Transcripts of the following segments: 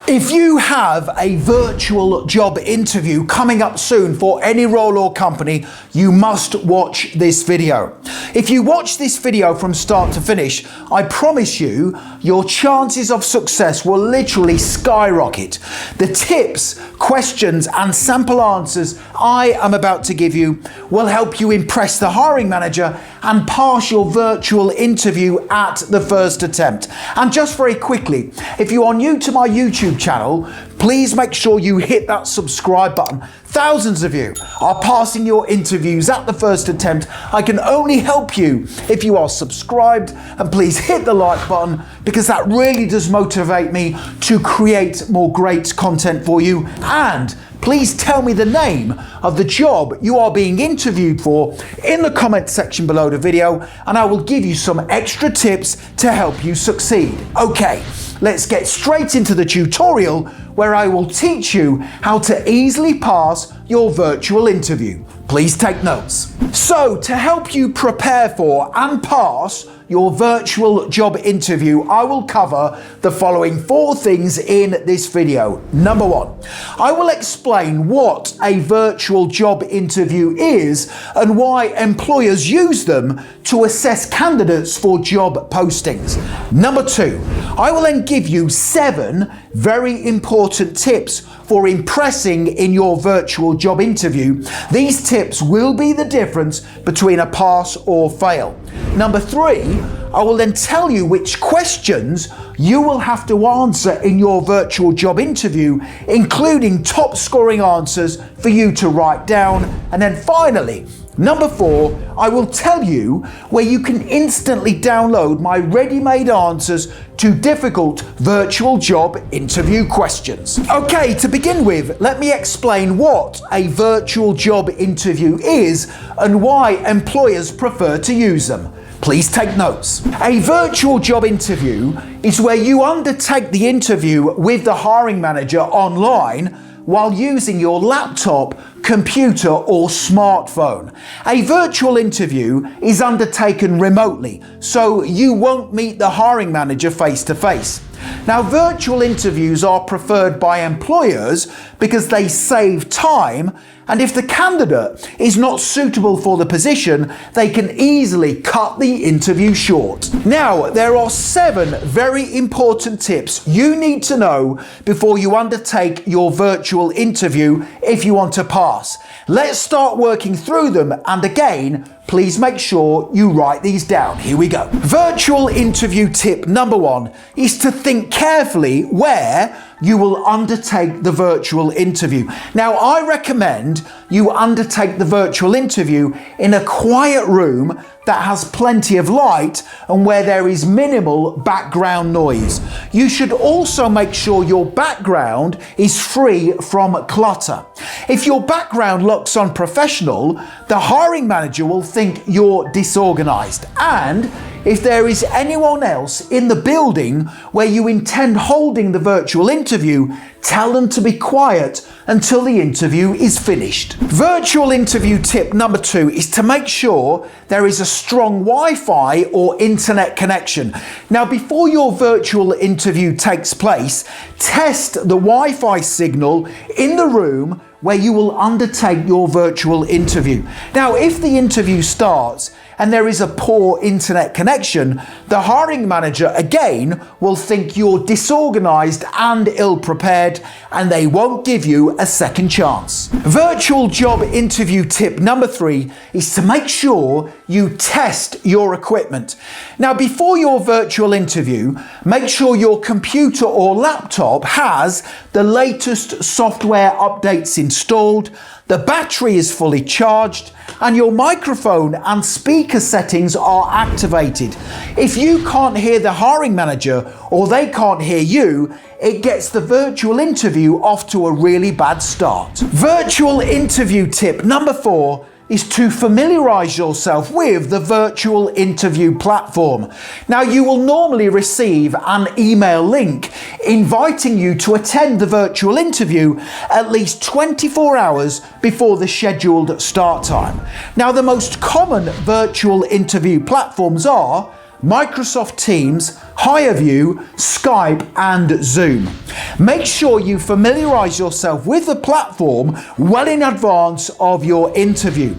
If you have a virtual job interview coming up soon for any role or company, you must watch this video. If you watch this video from start to finish, I promise you, your chances of success will literally skyrocket. The tips, questions, and sample answers I am about to give you will help you impress the hiring manager and pass your virtual interview at the first attempt. And just very quickly, if you are new to my YouTube channel, please make sure you hit that subscribe button. Thousands of you are passing your interviews at the first attempt. I can only help you if you are subscribed, and please hit the like button because that really does motivate me to create more great content for you. And please tell me the name of the job you are being interviewed for in the comment section below the video, and I will give you some extra tips to help you succeed. Okay, let's get straight into the tutorial where I will teach you how to easily pass your virtual interview. Please take notes. So, to help you prepare for and pass your virtual job interview, I will cover the following 4 things in this video. Number 1, I will explain what a virtual job interview is and why employers use them to assess candidates for job postings. Number 2, I will then give you 7 very important tips for impressing in your virtual job interview. These tips will be the difference between a pass or fail. Number 3, I will then tell you which questions you will have to answer in your virtual job interview, including top scoring answers for you to write down. And then finally, number 4, I will tell you where you can instantly download my ready-made answers to difficult virtual job interview questions. Okay, to begin with, let me explain what a virtual job interview is and why employers prefer to use them. Please take notes. A virtual job interview is where you undertake the interview with the hiring manager online while using your laptop, computer, or smartphone. A virtual interview is undertaken remotely, so you won't meet the hiring manager face to face. Now, virtual interviews are preferred by employers because they save time, and if the candidate is not suitable for the position, they can easily cut the interview short. Now, there are 7 very important tips you need to know before you undertake your virtual interview if you want to pass. Let's start working through them, and again, please make sure you write these down. Here we go. Virtual interview tip number 1 is to think carefully where you will undertake the virtual interview. Now, I recommend you undertake the virtual interview in a quiet room that has plenty of light and where there is minimal background noise. You should also make sure your background is free from clutter. If your background looks unprofessional, the hiring manager will think you're disorganized. And if there is anyone else in the building where you intend holding the virtual interview, tell them to be quiet until the interview is finished. Virtual interview tip number 2 is to make sure there is a strong Wi-Fi or internet connection. Now, before your virtual interview takes place, test the Wi-Fi signal in the room where you will undertake your virtual interview. Now, if the interview starts and there is a poor internet connection, the hiring manager again will think you're disorganized and ill-prepared, and they won't give you a second chance. Virtual job interview tip number 3 is to make sure you test your equipment. Now, before your virtual interview, make sure your computer or laptop has the latest software updates installed, the battery is fully charged, and your microphone and speaker settings are activated. If you can't hear the hiring manager or they can't hear you, it gets the virtual interview off to a really bad start. Virtual interview tip number 4 is to familiarize yourself with the virtual interview platform. Now, you will normally receive an email link inviting you to attend the virtual interview at least 24 hours before the scheduled start time. Now, the most common virtual interview platforms are Microsoft Teams, HireView, Skype and Zoom. Make sure you familiarize yourself with the platform well in advance of your interview.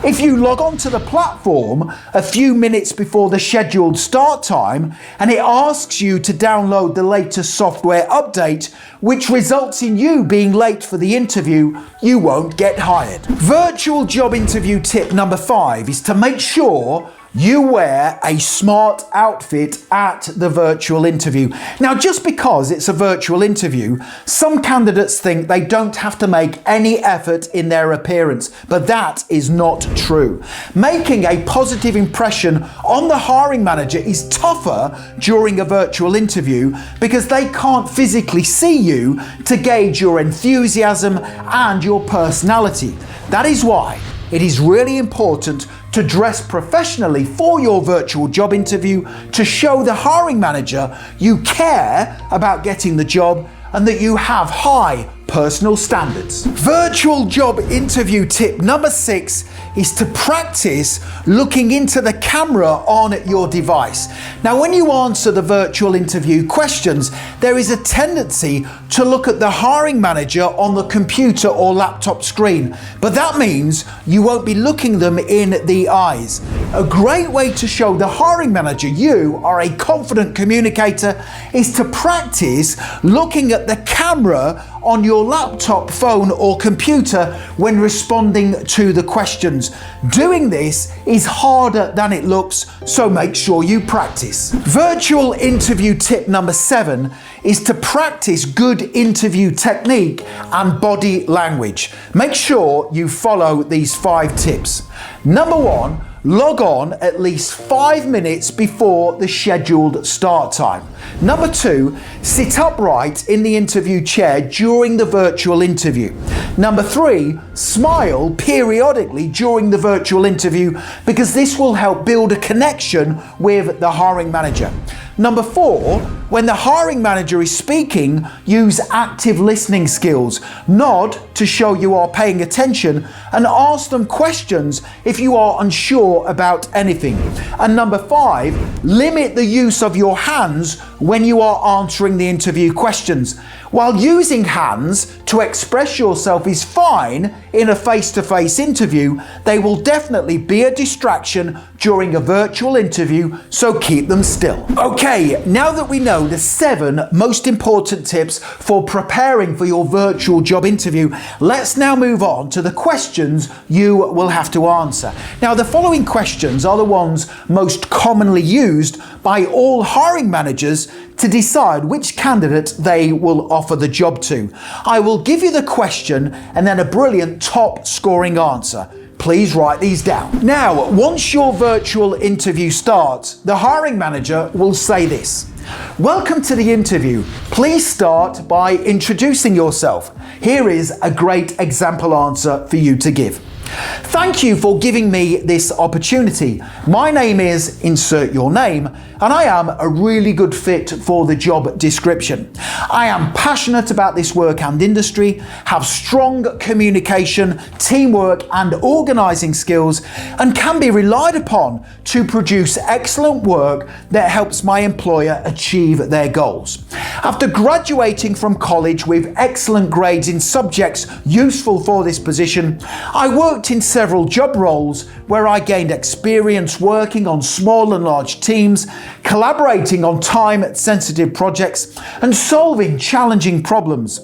If you log on to the platform a few minutes before the scheduled start time and it asks you to download the latest software update, which results in you being late for the interview, you won't get hired. Virtual job interview tip number 5 is to make sure you wear a smart outfit at the virtual interview. Now, just because it's a virtual interview, some candidates think they don't have to make any effort in their appearance, but that is not true. Making a positive impression on the hiring manager is tougher during a virtual interview because they can't physically see you to gauge your enthusiasm and your personality. That is why it is really important to dress professionally for your virtual job interview to show the hiring manager you care about getting the job and that you have high personal standards. Virtual job interview tip number 6 is to practice looking into the camera on your device. Now, when you answer the virtual interview questions, there is a tendency to look at the hiring manager on the computer or laptop screen, but that means you won't be looking them in the eyes. A great way to show the hiring manager you are a confident communicator is to practice looking at the camera on your laptop, phone or computer when responding to the questions. Doing this is harder than it looks, so make sure you practice. Virtual interview tip number 7 is to practice good interview technique and body language. Make sure you follow these 5 tips. Number 1, log on at least 5 minutes before the scheduled start time. Number 2, sit upright in the interview chair during the virtual interview. Number 3, smile periodically during the virtual interview because this will help build a connection with the hiring manager. Number 4, when the hiring manager is speaking, use active listening skills. Nod to show you are paying attention and ask them questions if you are unsure about anything. And number 5, limit the use of your hands when you are answering the interview questions. While using hands to express yourself is fine in a face-to-face interview, they will definitely be a distraction during a virtual interview, so keep them still. Okay, now that we know the 7 most important tips for preparing for your virtual job interview, let's now move on to the questions you will have to answer. Now, the following questions are the ones most commonly used by all hiring managers to decide which candidate they will offer the job to. I will give you the question and then a brilliant top scoring answer. Please write these down. Now, once your virtual interview starts, the hiring manager will say this: "Welcome to the interview. Please start by introducing yourself." Here is a great example answer for you to give. "Thank you for giving me this opportunity. My name is," insert your name, "and I am a really good fit for the job description. I am passionate about this work and industry, have strong communication, teamwork and organizing skills, and can be relied upon to produce excellent work that helps my employer achieve their goals. After graduating from college with excellent grades in subjects useful for this position, I worked in several job roles where I gained experience working on small and large teams, collaborating on time-sensitive projects, and solving challenging problems.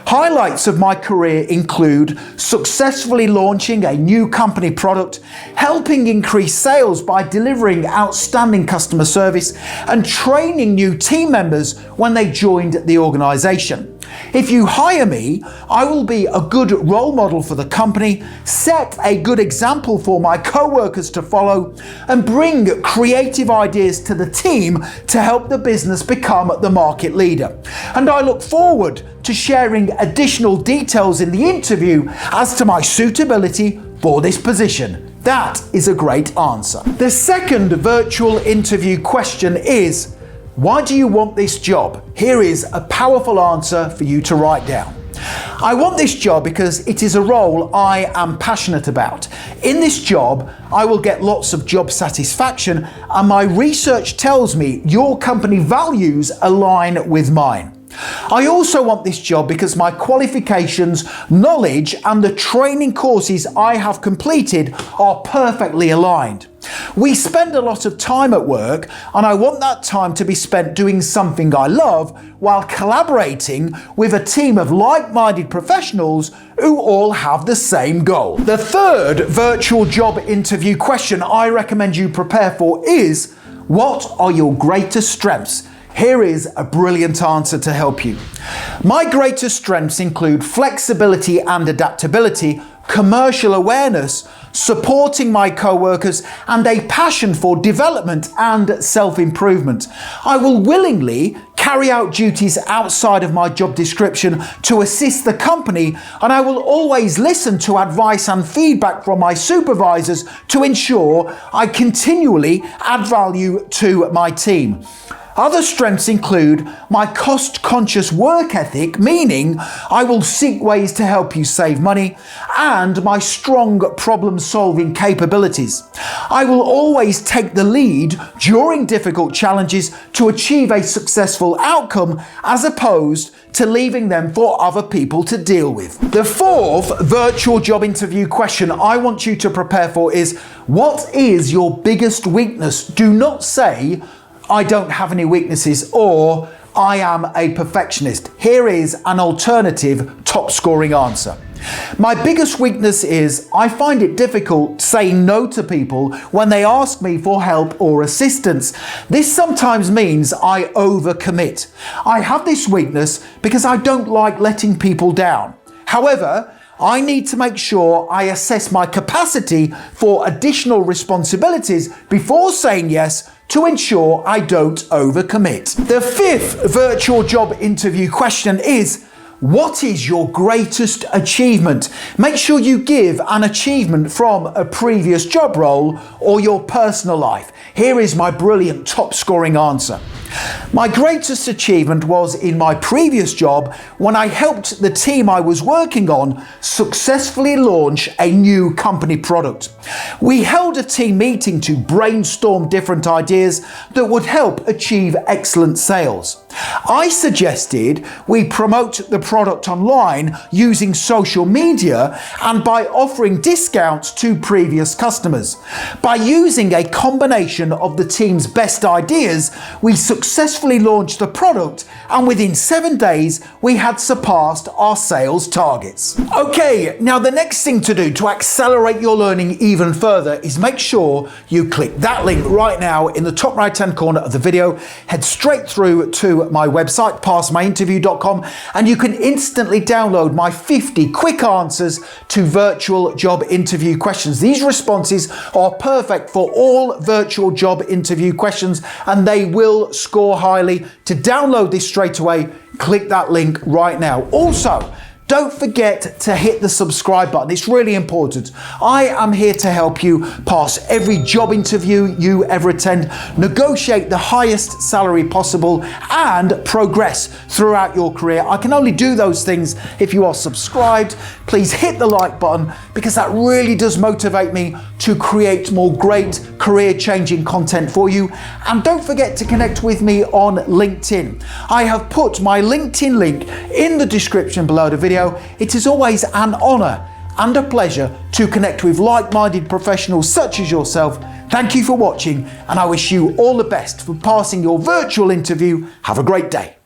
Highlights of my career include successfully launching a new company product, helping increase sales by delivering outstanding customer service, and training new team members when they joined the organization. If you hire me, I will be a good role model for the company, set a good example for my co-workers to follow, and bring creative ideas to the team to help the business become the market leader. And I look forward to sharing additional details in the interview as to my suitability for this position." That is a great answer. The second virtual interview question is, why do you want this job? Here is a powerful answer for you to write down. "I want this job because it is a role I am passionate about. In this job, I will get lots of job satisfaction, and my research tells me your company values align with mine. I also want this job because my qualifications, knowledge, and the training courses I have completed are perfectly aligned. We spend a lot of time at work, and I want that time to be spent doing something I love while collaborating with a team of like-minded professionals who all have the same goal. The third virtual job interview question I recommend you prepare for is, what are your greatest strengths? Here is a brilliant answer to help you. My greatest strengths include flexibility and adaptability, commercial awareness, supporting my co-workers, and a passion for development and self-improvement. I will willingly carry out duties outside of my job description to assist the company, and I will always listen to advice and feedback from my supervisors to ensure I continually add value to my team. Other strengths include my cost-conscious work ethic, meaning I will seek ways to help you save money, and my strong problem-solving capabilities. I will always take the lead during difficult challenges to achieve a successful outcome, as opposed to leaving them for other people to deal with. The fourth virtual job interview question I want you to prepare for is, what is your biggest weakness? Do not say, I don't have any weaknesses, or I am a perfectionist. Here is an alternative top scoring answer. My biggest weakness is I find it difficult saying no to people when they ask me for help or assistance. This sometimes means I overcommit. I have this weakness because I don't like letting people down. However, I need to make sure I assess my capacity for additional responsibilities before saying yes to ensure I don't overcommit. The fifth virtual job interview question is, what is your greatest achievement? Make sure you give an achievement from a previous job role or your personal life. Here is my brilliant top scoring answer. My greatest achievement was in my previous job when I helped the team I was working on successfully launch a new company product. We held a team meeting to brainstorm different ideas that would help achieve excellent sales. I suggested we promote the product online using social media and by offering discounts to previous customers. By using a combination of the team's best ideas, we successfully launched the product, and within 7 days we had surpassed our sales targets. Okay, now the next thing to do to accelerate your learning even further is make sure you click that link right now in the top right hand corner of the video. Head straight through to my website, passmyinterview.com, and you can instantly download my 50 quick answers to virtual job interview questions. These responses are perfect for all virtual job interview questions, and they will score highly. To download this straight away, click that link right now. Also, don't forget to hit the subscribe button. It's really important. I am here to help you pass every job interview you ever attend, negotiate the highest salary possible, and progress throughout your career. I can only do those things if you are subscribed. Please hit the like button because that really does motivate me to create more great career-changing content for you. And don't forget to connect with me on LinkedIn. I have put my LinkedIn link in the description below the video. It is always an honor and a pleasure to connect with like-minded professionals such as yourself. Thank you for watching, and I wish you all the best for passing your virtual interview. Have a great day.